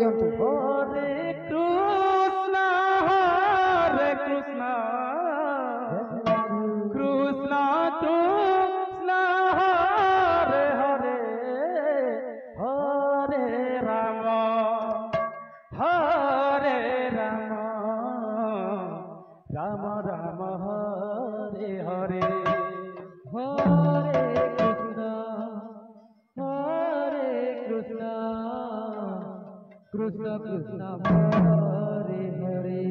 ଦିଅନ୍ତୁ। ହରେ କୃଷ୍ଣ ହରେ କୃଷ୍ଣ କୃଷ୍ଣ କୃଷ୍ଣ ହରେ ହରେ ହରେ ରାମ ହରେ ରାମ ରାମ ରାମ ହରେ ହରେ হরে কৃষ্ণ হরে কৃষ্ণ কৃষ্ণ কৃষ্ণ হরে হরে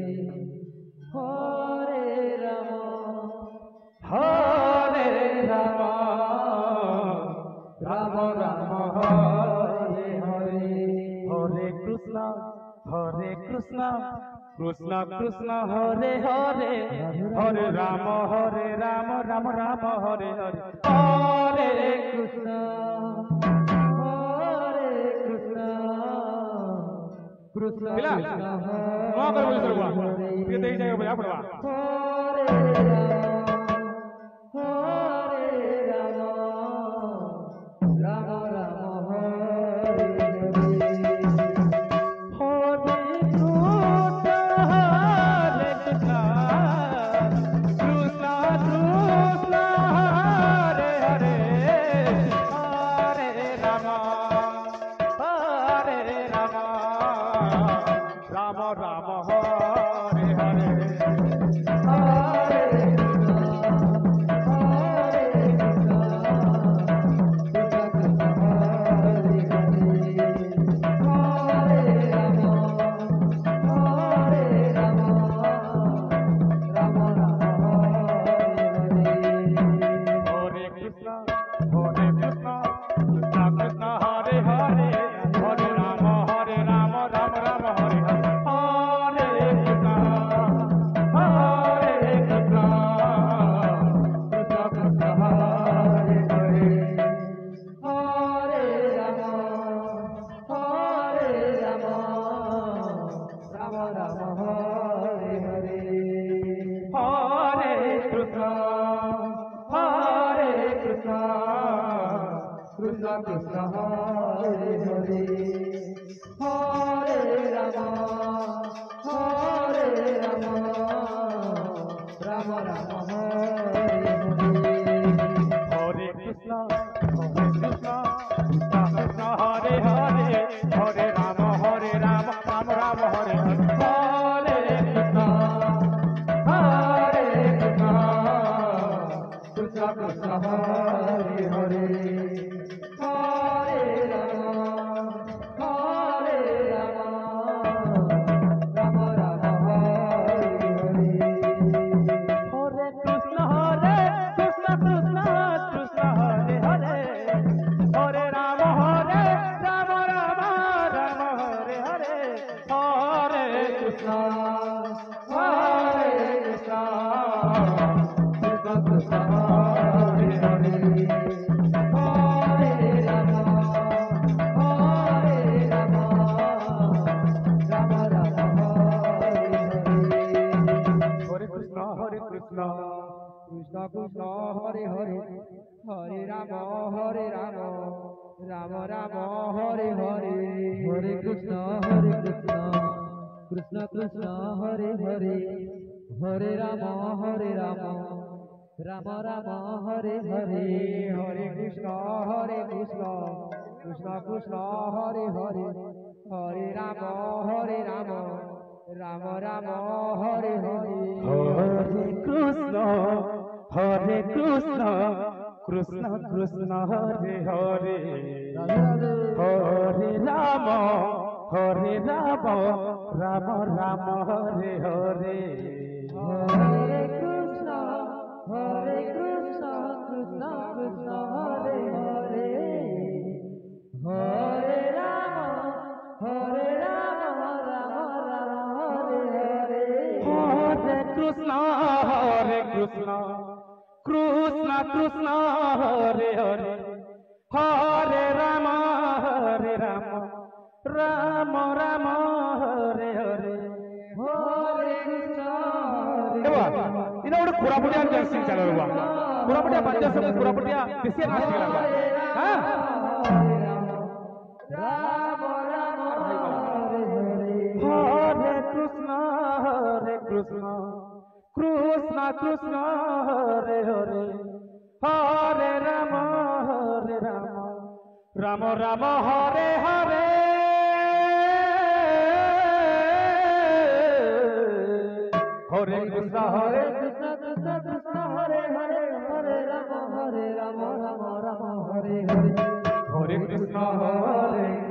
হরে রাম হরে রাম রাম রাম হরে হরে হরে কৃষ্ণ কৃষ্ণ কৃষ্ণ হরে হরে হরে রাম রাম রাম হরে হরে হরে কৃষ্ণ হরে কৃষ্ণ কৃষ্ণ ପିଲା কৃষ্ণ କଣ କରିବ হরে ଟିକେ হরে ଦେଇ ଯାଇ ପଡିବା ପଡବା হরে রাম রাম রাম হরে হরে হরে কৃষ্ণ হরে কৃষ্ণ কৃষ্ণ কৃষ্ণ হরে হরে হরে রাম রাম রাম হরে হরে হরে কৃষ্ণ কৃষ্ণ কৃষ্ণ হরে হরে হরে রাম রাম রাম হরে হরে হরে কৃষ্ণ কৃষ্ণ কৃষ্ণ হরে হরে হরে রাম রাম রাম হরে হরে হরে কৃষ্ণ কৃষ্ণ কৃষ্ণ হরে হরে হরে রাম রাম রাম হরে হরে হরে কৃষ্ণ কৃষ্ণ কৃষ্ণ হরে হরে হরে রাম রাম রাম হরে হরে হরে কৃষ্ণ কৃষ্ণ কৃষ্ণ হরে হরে হরে রাম রাম রাম হরে হরে হরে কৃষ্ণ কৃষ্ণ কৃষ্ণ হরে হরে হরে রাম রাম রাম হরে হরে হরে কৃষ্ণ কৃষ্ণ কৃষ্ণ হরে হরে হরে রাম রাম রাম হরে হরে হরে কৃষ্ণ কৃষ্ণ কৃষ্ণ হরে হরে হরে রাম রাম রাম হরে হরে হরে কৃষ্ণ কৃষ্ণ কৃষ্ণ হরে হরে হরে রাম রাম রাম হরে হরে হরে কৃষ্ণ কৃষ্ণ কৃষ্ণ হরে হরে হরে রাম রাম রাম হরে হরে হরে কৃষ্ণ কৃষ্ণ কৃষ্ণ হরে হরে হরে রাম রাম রাম হরে হরে হরে কৃষ্ণ কৃষ্ণ কৃষ্ণ হরে হরে হরে রাম রাম রাম হরে হরে হরে কৃষ্ণ কৃষ্ণ কৃষ্ণ হরে হরে হরে রাম রাম রাম হরে হরে হরে কৃষ্ণ ಇದು ಒಂದು ಕುರಾಪುಟಿಯ ಜಾಸ್ತಿ ಚಾಲಲ್ವಾ ಕುರಾಪುಟಿಯ ಪಂಚಾಯತ್ ಸಮಿತಿ ಕುರಾಪುಟಿಯ ಬಿಸಿ ನಾಸ್ತಿ ಹಾ রাম রাম হরে কৃষ্ণ কৃষ্ণ কৃষ্ণ হরে হরে হরে রাম রাম রাম হরে হরে হরে কৃষ্ণ কৃষ্ণ কৃষ্ণ কৃষ্ণ হরে হরে হরে রাম রাম রাম রাম হরে হরে হরে কৃষ্ণ হরে